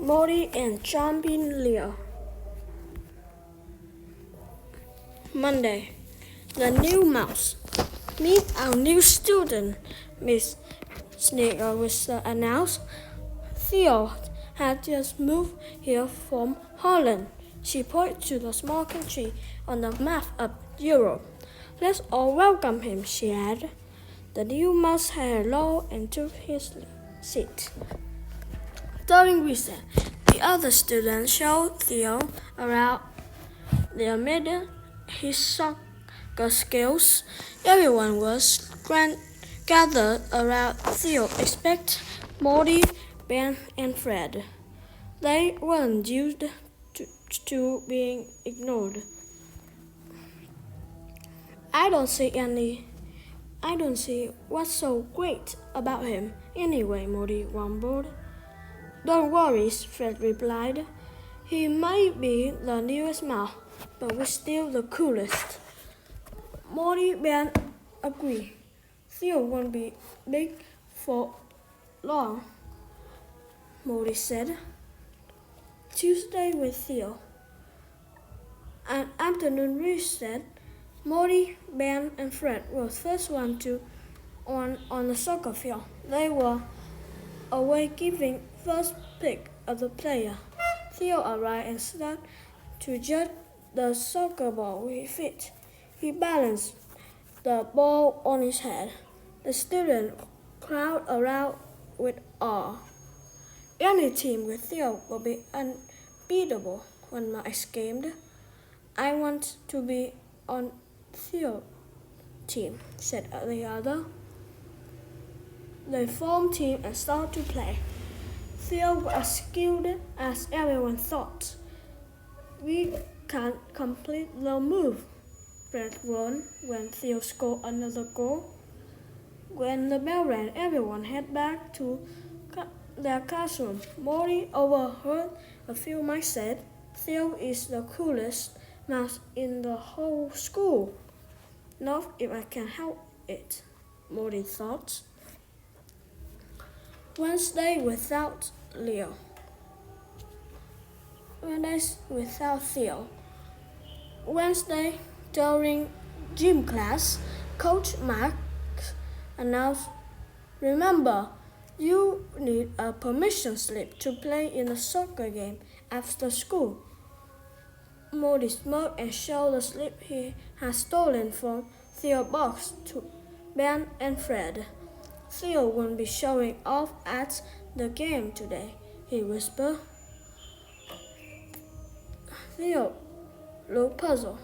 Morty and Jumping Leo. Monday. The new mouse. Meet our new student, Miss Snigger announced. Theo had just moved here from Holland. She pointed to the small country on the map of Europe. Let's all welcome him, she added. The new mouse had hello and took his seat. During recess, the other students showed Theo around. They admitted his soccer skills. Everyone was gathered around Theo except Morty, Ben, and Fred. They weren't used to being ignored. I don't see what's so great about him anyway, Morty grumbled. Don't worry, Fred replied. He might be the newest mouse, but we're still the coolest. Morty Ben agreed. Theo won't be big for long, Morty said. Tuesday with Theo. An afternoon recess. Morty, Ben, and Fred were the first one on the soccer field. They were away giving first pick of the player. Theo arrived and started to judge the soccer ball with feet. He balanced the ball on his head. The students crowded around with awe. Any team with Theo will be unbeatable, one man exclaimed. I want to be on Theo's team, said the other. They formed team and started to play. Theo was as skilled as everyone thought. We can't complete the move, Fred groaned when Theo scored another goal. When the bell rang, everyone headed back to their classroom. Morty overheard a few mice said, Theo is the coolest mouse in the whole school. Not if I can help it, Morty thought. Wednesday without Leo. Theo. Wednesday, during gym class, Coach Mark announced, remember, you need a permission slip to play in a soccer game after school. Morty smirked and showed the slip he had stolen from Theo's box to Ben and Fred. Theo won't be showing off at the game today, he whispered. Theo looked puzzled.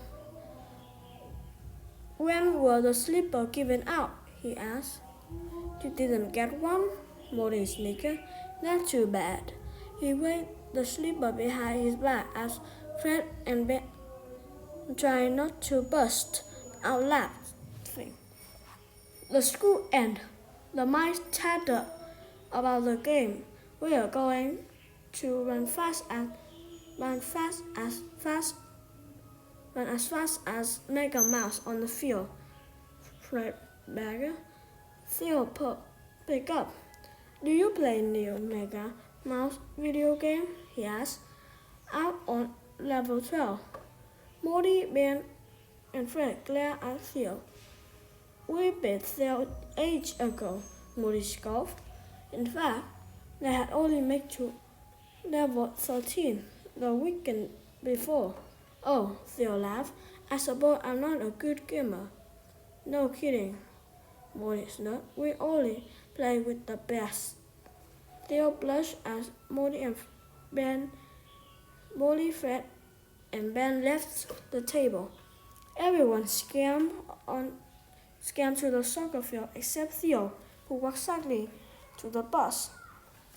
When were the slippers given out? He asked. You didn't get one? Morty snickered. That's too bad. He waved the slipper behind his back as Fred and Ben tried not to burst out laughing. The school ended. The mice chattered about the game. We are going to run as fast as Mega Mouse on the field. Fred begged. Theo picked up. Do you play new Mega Mouse video game? He asked. Out on level 12. Morty, Ben, and Fred glared at Theo. We beat Theo ages ago, Morty scoffed. In fact, they had only made to level 13 the weekend before. Oh, Theo laughed. I suppose I'm not a good gamer. No kidding, Morty snorted. We only play with the best. Theo blushed as Morty, Fred, and Ben left the table. Everyone scammed to the soccer field except Theo, who walked sadly to the bus.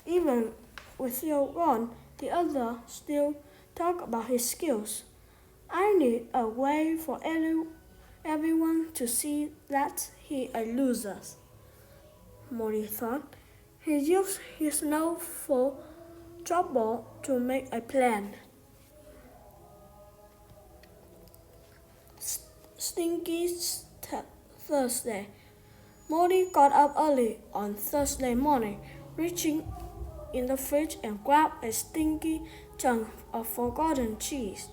Even with Theo gone, the others still talked about his skills. I need a way for everyone to see that he a loser, Morty thought. He used his nose for trouble to make a plan. Stinky Thursday. Morty got up early on Thursday morning, reaching in the fridge and grabbed a stinky chunk of forgotten cheese.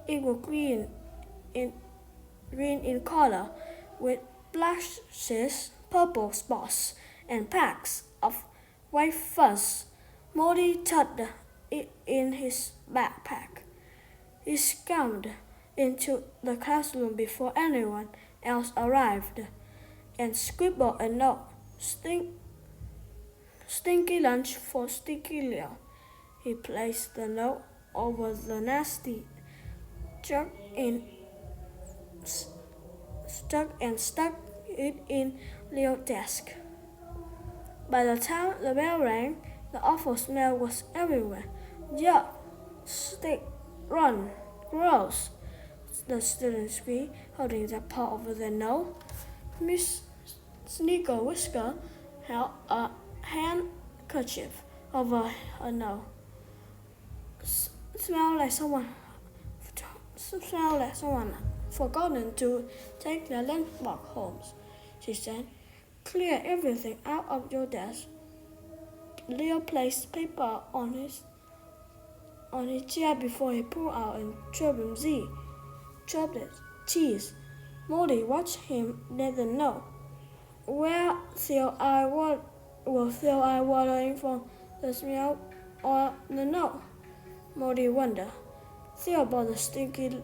It was green in color, with blotches, purple spots, and packs of white fuzz. Morty tucked it in his backpack. He scampered into the classroom before anyone else arrived and scribbled a note. Stinky lunch for Stinky Leo. He placed the note over the nasty jug and stuck it in Leo's desk. By the time the bell rang, the awful smell was everywhere. Yuck! Stick! Run! Gross! The students screamed, holding their paw over their nose. Miss Sneaker Whisker held a handkerchief over her nose. Smell like someone forgotten to take their lunchbox home, she said. Clear everything out of your desk. Leo placed paper on his chair before he pulled out and chopped cheese. Morty watched him let them know. Were Theo eye watering from the smell or the note? Morty wondered. Theo brought the stinky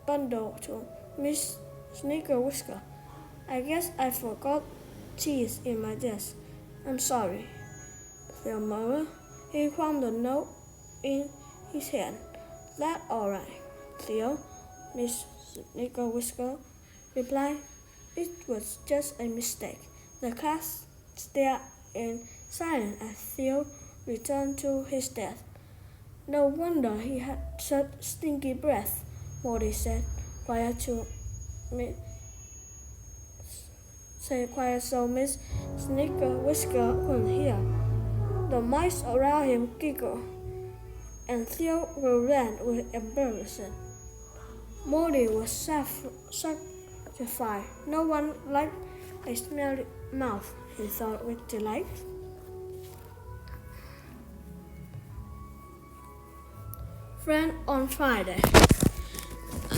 bundle to Miss Sneaker Whisker. I guess I forgot cheese in my desk. I'm sorry, Theo murmured. He crammed the note in his hand. That's all right, Theo, Miss Sneaker Whisker replied. It was just a mistake. The class stared in silence as Theo returned to his desk. No wonder he had such stinky breath, Morty said, quiet so Miss Sneaker Whisker couldn't hear. The mice around him giggled, and Theo grew red with embarrassment. Morty was satisfied. No one liked a smelly mouth, he thought with delight. Friend on Friday.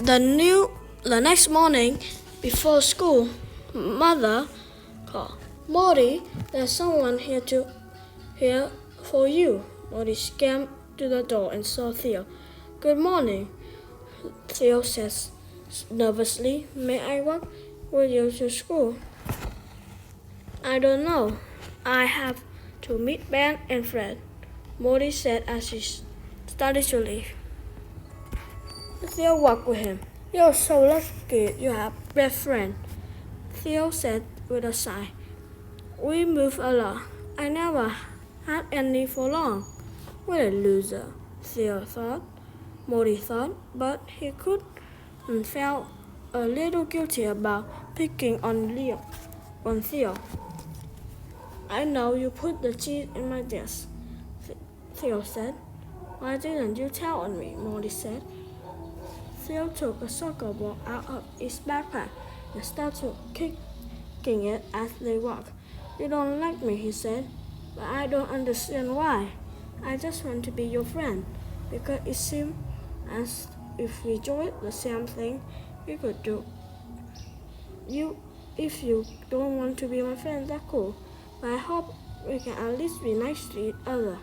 The next morning, before school, Mother called. Morty, there's someone here for you. Morty scampered to the door and saw Theo. Good morning, Theo says nervously. May I walk with you to school? I don't know. I have to meet Ben and Fred, Morty said as he started to leave. Theo walked with him. You're so lucky you have best friend, Theo said with a sigh. We moved a lot. I never had any for long. What a loser, Theo thought. Morty thought, but he could and felt a little guilty about picking on Theo. I know you put the cheese in my desk, Theo said. Why didn't you tell on me? Morty said. Theo took a soccer ball out of his backpack and started kicking it as they walked. You don't like me, he said, but I don't understand why. I just want to be your friend, because it seems as if we enjoyed the same thing we could do. If you don't want to be my friend, that's cool, but I hope we can at least be nice to each other.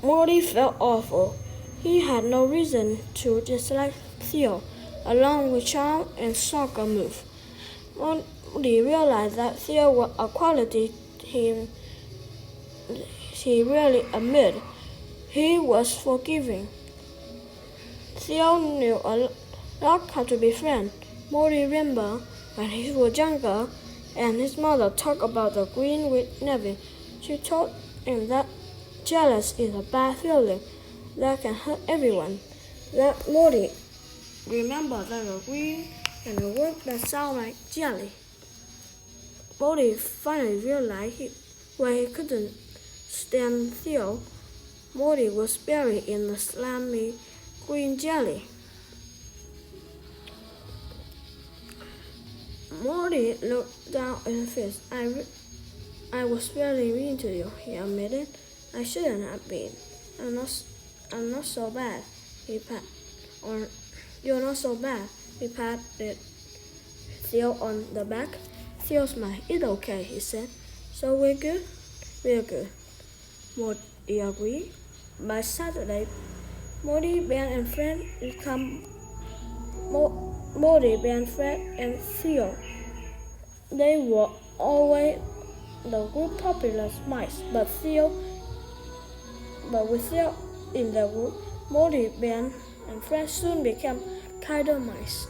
Morty felt awful. He had no reason to dislike Theo, along with charm and soccer move. Morty realized that Theo was a quality he really admired. He was forgiving. Theo knew a lot how to be friends. Morty remembered when he was younger and his mother talked about the green with Neville. She told him that jealous is a bad feeling that can hurt everyone. That Morty remembered that the green and the word that sound like jelly. Morty finally realized when he couldn't stand Theo, Morty was buried in the slimy green jelly. Morty looked down in his face. I was very mean to you, he admitted. I shouldn't have been. I'm not so bad. He pat, or you're not so bad. He patted Theo on the back. Theo smiled. It's okay, he said. So we're good? We're good. Morty agreed. By Saturday, Morty, Ben, and Fred become Morty, Ben, Fred, and Theo. They were always the group popular mice, but with Theo in the group, Morty, Ben, and Fred soon became kinder mice.